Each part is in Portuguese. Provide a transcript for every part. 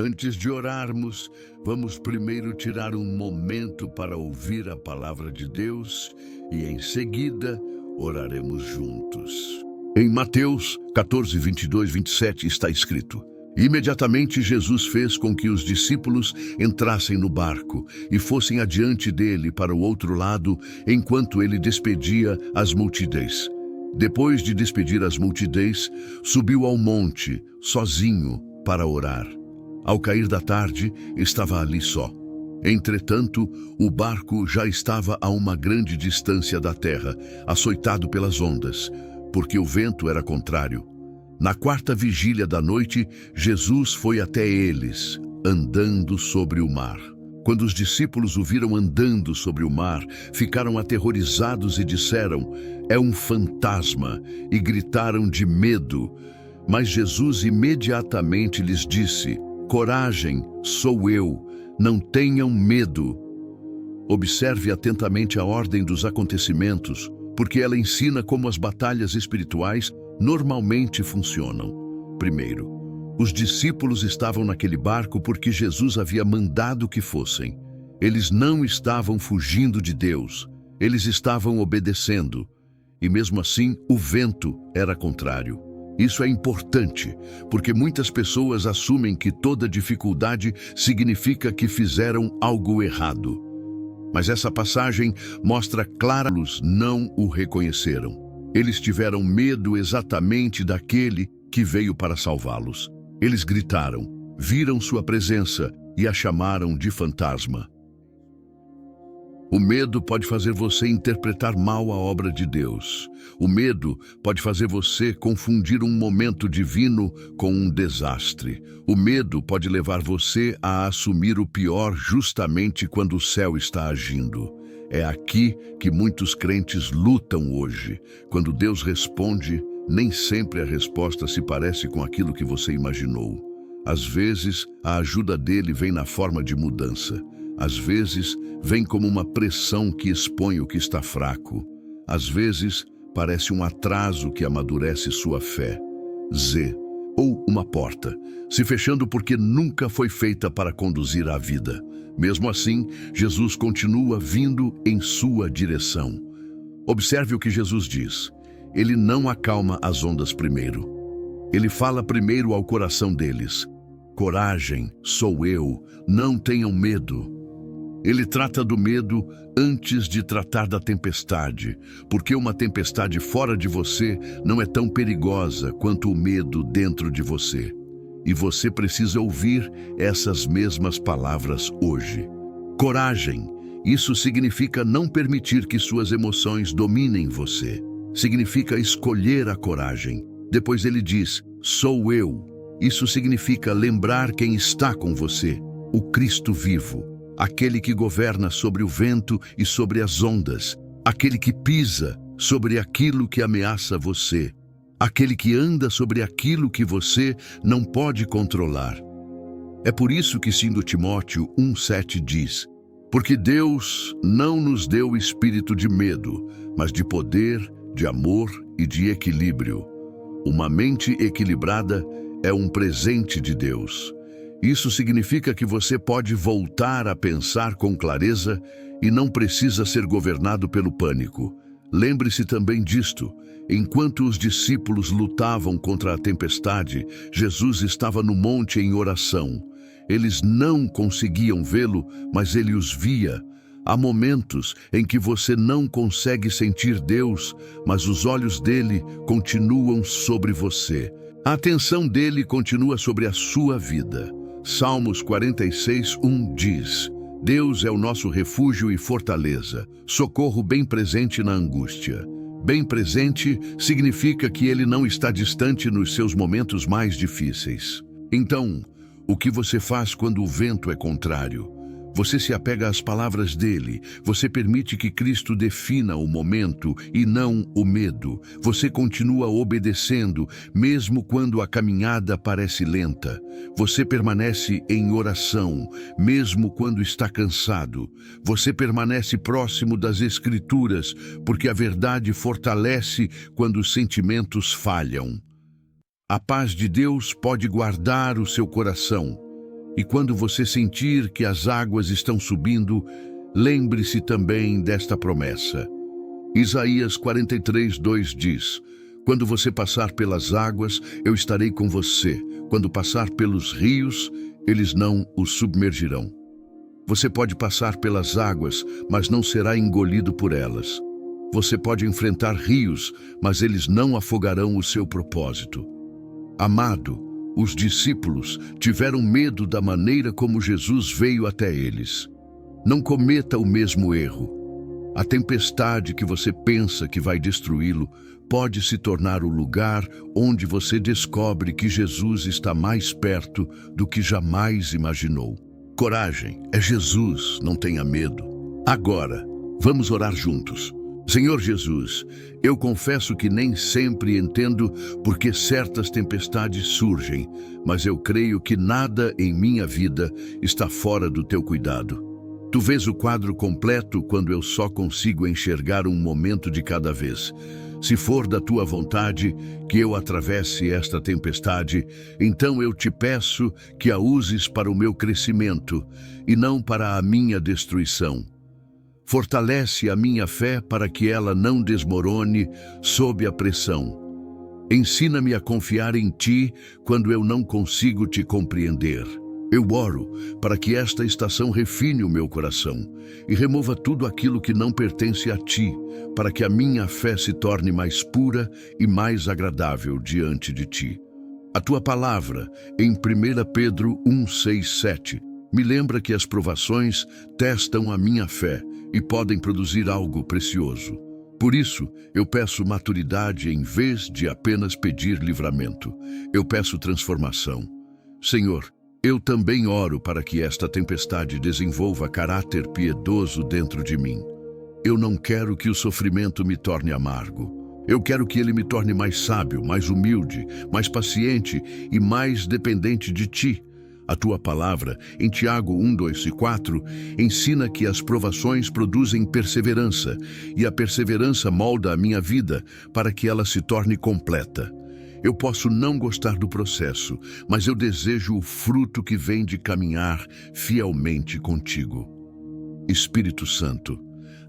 Antes de orarmos, vamos primeiro tirar um momento para ouvir a palavra de Deus e, em seguida, oraremos juntos. Em Mateus 14, 22, 27 está escrito: Imediatamente Jesus fez com que os discípulos entrassem no barco e fossem adiante dele para o outro lado, enquanto ele despedia as multidões. Depois de despedir as multidões, subiu ao monte, sozinho, para orar. Ao cair da tarde, estava ali só. Entretanto, o barco já estava a uma grande distância da terra, açoitado pelas ondas, porque o vento era contrário. Na quarta vigília da noite, Jesus foi até eles, andando sobre o mar. Quando os discípulos o viram andando sobre o mar, ficaram aterrorizados e disseram: "É um fantasma", e gritaram de medo. Mas Jesus imediatamente lhes disse: "Coragem, sou eu, não tenham medo." Observe atentamente a ordem dos acontecimentos, porque ela ensina como as batalhas espirituais normalmente funcionam. Primeiro, os discípulos estavam naquele barco porque Jesus havia mandado que fossem. Eles não estavam fugindo de Deus, eles estavam obedecendo. E mesmo assim, o vento era contrário. Isso é importante, porque muitas pessoas assumem que toda dificuldade significa que fizeram algo errado. Mas essa passagem mostra claramente que não o reconheceram. Eles tiveram medo exatamente daquele que veio para salvá-los. Eles gritaram, viram sua presença e a chamaram de fantasma. O medo pode fazer você interpretar mal a obra de Deus. O medo pode fazer você confundir um momento divino com um desastre. O medo pode levar você a assumir o pior justamente quando o céu está agindo. É aqui que muitos crentes lutam hoje. Quando Deus responde, nem sempre a resposta se parece com aquilo que você imaginou. Às vezes, a ajuda dele vem na forma de mudança. Às vezes, vem como uma pressão que expõe o que está fraco. Às vezes, parece um atraso que amadurece sua fé. Ou uma porta, se fechando porque nunca foi feita para conduzir à vida. Mesmo assim, Jesus continua vindo em sua direção. Observe o que Jesus diz. Ele não acalma as ondas primeiro. Ele fala primeiro ao coração deles. Coragem, sou eu, não tenham medo. Ele trata do medo antes de tratar da tempestade, porque uma tempestade fora de você não é tão perigosa quanto o medo dentro de você. E você precisa ouvir essas mesmas palavras hoje. Coragem, isso significa não permitir que suas emoções dominem você. Significa escolher a coragem. Depois ele diz, sou eu. Isso significa lembrar quem está com você, o Cristo vivo. Aquele que governa sobre o vento e sobre as ondas, aquele que pisa sobre aquilo que ameaça você, aquele que anda sobre aquilo que você não pode controlar. É por isso que 2 Timóteo 1,7 diz, porque Deus não nos deu espírito de medo, mas de poder, de amor e de equilíbrio. Uma mente equilibrada é um presente de Deus. Isso significa que você pode voltar a pensar com clareza e não precisa ser governado pelo pânico. Lembre-se também disto. Enquanto os discípulos lutavam contra a tempestade, Jesus estava no monte em oração. Eles não conseguiam vê-lo, mas ele os via. Há momentos em que você não consegue sentir Deus, mas os olhos dele continuam sobre você. A atenção dele continua sobre a sua vida. Salmos 46:1 diz, Deus é o nosso refúgio e fortaleza, socorro bem presente na angústia. Bem presente significa que ele não está distante nos seus momentos mais difíceis. Então, o que você faz quando o vento é contrário? Você se apega às palavras dele, você permite que Cristo defina o momento e não o medo. Você continua obedecendo, mesmo quando a caminhada parece lenta. Você permanece em oração, mesmo quando está cansado. Você permanece próximo das Escrituras, porque a verdade fortalece quando os sentimentos falham. A paz de Deus pode guardar o seu coração. E quando você sentir que as águas estão subindo, lembre-se também desta promessa. Isaías 43:2 diz: quando você passar pelas águas, eu estarei com você. Quando passar pelos rios, eles não o submergirão. Você pode passar pelas águas, mas não será engolido por elas. Você pode enfrentar rios, mas eles não afogarão o seu propósito. Amado, os discípulos tiveram medo da maneira como Jesus veio até eles. Não cometa o mesmo erro. A tempestade que você pensa que vai destruí-lo pode se tornar o lugar onde você descobre que Jesus está mais perto do que jamais imaginou. Coragem, é Jesus, não tenha medo. Agora, vamos orar juntos. Senhor Jesus, eu confesso que nem sempre entendo por que certas tempestades surgem, mas eu creio que nada em minha vida está fora do teu cuidado. Tu vês o quadro completo quando eu só consigo enxergar um momento de cada vez. Se for da tua vontade que eu atravesse esta tempestade, então eu te peço que a uses para o meu crescimento e não para a minha destruição. Fortalece a minha fé para que ela não desmorone sob a pressão. Ensina-me a confiar em ti quando eu não consigo te compreender. Eu oro para que esta estação refine o meu coração e remova tudo aquilo que não pertence a ti, para que a minha fé se torne mais pura e mais agradável diante de ti. A tua palavra, em 1 Pedro 1:6-7, me lembra que as provações testam a minha fé e podem produzir algo precioso. Por isso, eu peço maturidade em vez de apenas pedir livramento. Eu peço transformação. Senhor, eu também oro para que esta tempestade desenvolva caráter piedoso dentro de mim. Eu não quero que o sofrimento me torne amargo. Eu quero que ele me torne mais sábio, mais humilde, mais paciente e mais dependente de ti. A tua palavra, em Tiago 1:2-4, ensina que as provações produzem perseverança, e a perseverança molda a minha vida para que ela se torne completa. Eu posso não gostar do processo, mas eu desejo o fruto que vem de caminhar fielmente contigo. Espírito Santo,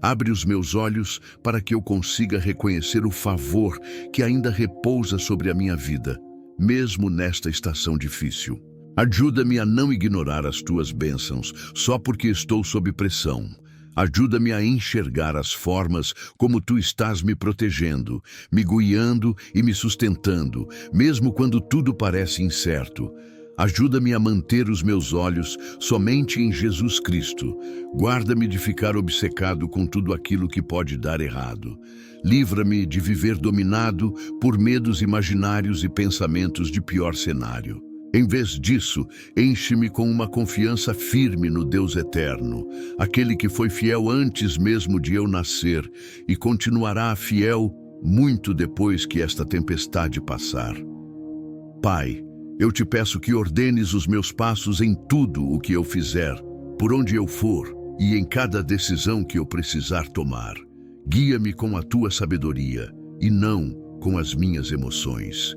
abre os meus olhos para que eu consiga reconhecer o favor que ainda repousa sobre a minha vida, mesmo nesta estação difícil. Ajuda-me a não ignorar as tuas bênçãos só porque estou sob pressão. Ajuda-me a enxergar as formas como tu estás me protegendo, me guiando e me sustentando, mesmo quando tudo parece incerto. Ajuda-me a manter os meus olhos somente em Jesus Cristo. Guarda-me de ficar obcecado com tudo aquilo que pode dar errado. Livra-me de viver dominado por medos imaginários e pensamentos de pior cenário. Em vez disso, enche-me com uma confiança firme no Deus eterno, aquele que foi fiel antes mesmo de eu nascer e continuará fiel muito depois que esta tempestade passar. Pai, eu te peço que ordenes os meus passos em tudo o que eu fizer, por onde eu for e em cada decisão que eu precisar tomar. Guia-me com a tua sabedoria e não com as minhas emoções.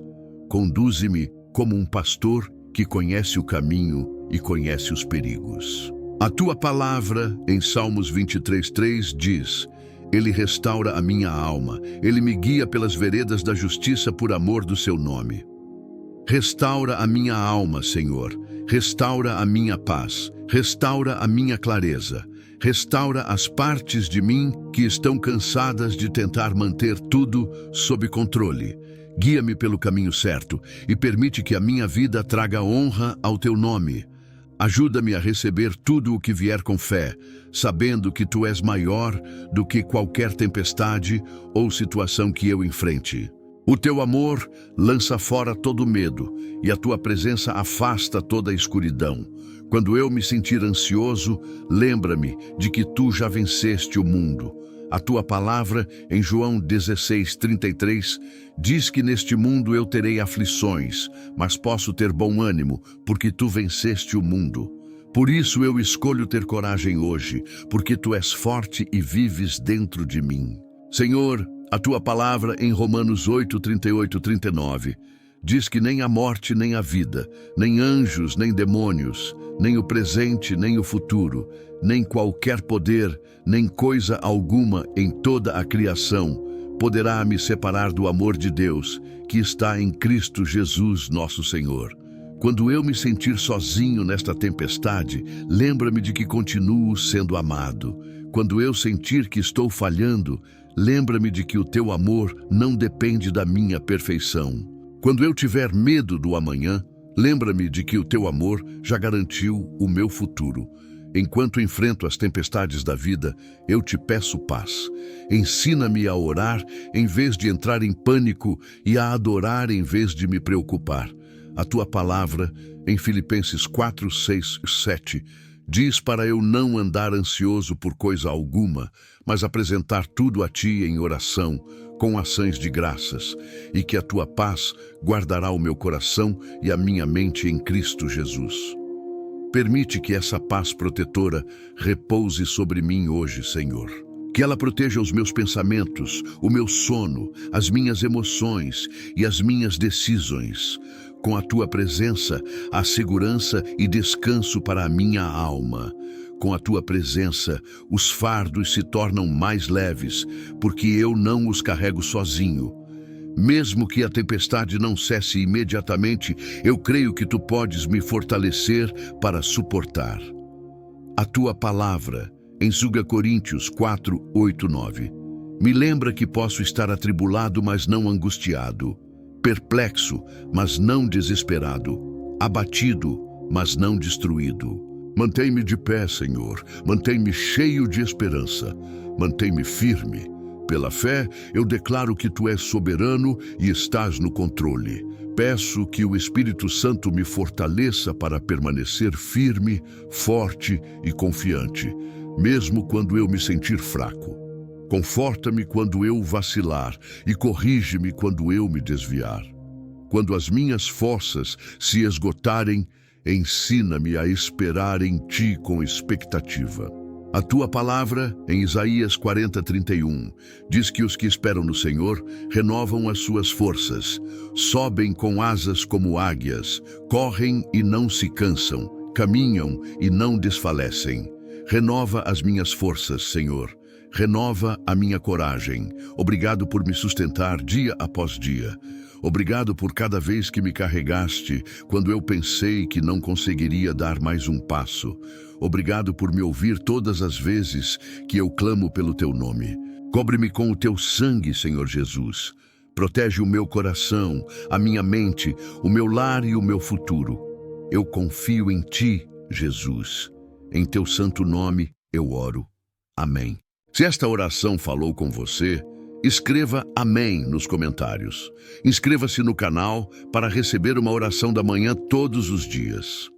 Conduze-me como um pastor que conhece o caminho e conhece os perigos. A tua palavra, em Salmos 23:3, diz: Ele restaura a minha alma, Ele me guia pelas veredas da justiça por amor do seu nome. Restaura a minha alma, Senhor, restaura a minha paz, restaura a minha clareza, restaura as partes de mim que estão cansadas de tentar manter tudo sob controle. Guia-me pelo caminho certo e permite que a minha vida traga honra ao teu nome. Ajuda-me a receber tudo o que vier com fé, sabendo que tu és maior do que qualquer tempestade ou situação que eu enfrente. O teu amor lança fora todo medo e a tua presença afasta toda a escuridão. Quando eu me sentir ansioso, lembra-me de que tu já venceste o mundo. A tua palavra, em João 16:33, diz que neste mundo eu terei aflições, mas posso ter bom ânimo, porque tu venceste o mundo. Por isso eu escolho ter coragem hoje, porque tu és forte e vives dentro de mim. Senhor, a tua palavra em Romanos 8:38-39, diz que nem a morte nem a vida, nem anjos nem demônios, nem o presente, nem o futuro, nem qualquer poder, nem coisa alguma em toda a criação poderá me separar do amor de Deus, que está em Cristo Jesus, nosso Senhor. Quando eu me sentir sozinho nesta tempestade, lembra-me de que continuo sendo amado. Quando eu sentir que estou falhando, lembra-me de que o teu amor não depende da minha perfeição. Quando eu tiver medo do amanhã, lembra-me de que o teu amor já garantiu o meu futuro. Enquanto enfrento as tempestades da vida, eu te peço paz. Ensina-me a orar em vez de entrar em pânico e a adorar em vez de me preocupar. A tua palavra, em Filipenses 4, 6, 7, diz para eu não andar ansioso por coisa alguma, mas apresentar tudo a ti em oração, com ações de graças, e que a tua paz guardará o meu coração e a minha mente em Cristo Jesus. Permite que essa paz protetora repouse sobre mim hoje, Senhor. Que ela proteja os meus pensamentos, o meu sono, as minhas emoções e as minhas decisões. Com a tua presença, há segurança e descanso para a minha alma. Com a tua presença, os fardos se tornam mais leves, porque eu não os carrego sozinho. Mesmo que a tempestade não cesse imediatamente, eu creio que tu podes me fortalecer para suportar. A tua palavra, em 2 Coríntios 4, 8, 9, me lembra que posso estar atribulado, mas não angustiado, perplexo, mas não desesperado, abatido, mas não destruído. Mantém-me de pé, Senhor, mantém-me cheio de esperança, mantém-me firme. Pela fé, eu declaro que tu és soberano e estás no controle. Peço que o Espírito Santo me fortaleça para permanecer firme, forte e confiante, mesmo quando eu me sentir fraco. Conforta-me quando eu vacilar e corrige-me quando eu me desviar. Quando as minhas forças se esgotarem, ensina-me a esperar em ti com expectativa. A tua palavra, em Isaías 40, 31, diz que os que esperam no Senhor renovam as suas forças, sobem com asas como águias, correm e não se cansam, caminham e não desfalecem. Renova as minhas forças, Senhor. Renova a minha coragem. Obrigado por me sustentar dia após dia. Obrigado por cada vez que me carregaste, quando eu pensei que não conseguiria dar mais um passo. Obrigado por me ouvir todas as vezes que eu clamo pelo teu nome. Cobre-me com o teu sangue, Senhor Jesus. Protege o meu coração, a minha mente, o meu lar e o meu futuro. Eu confio em ti, Jesus. Em teu santo nome eu oro. Amém. Se esta oração falou com você, escreva amém nos comentários. Inscreva-se no canal para receber uma oração da manhã todos os dias.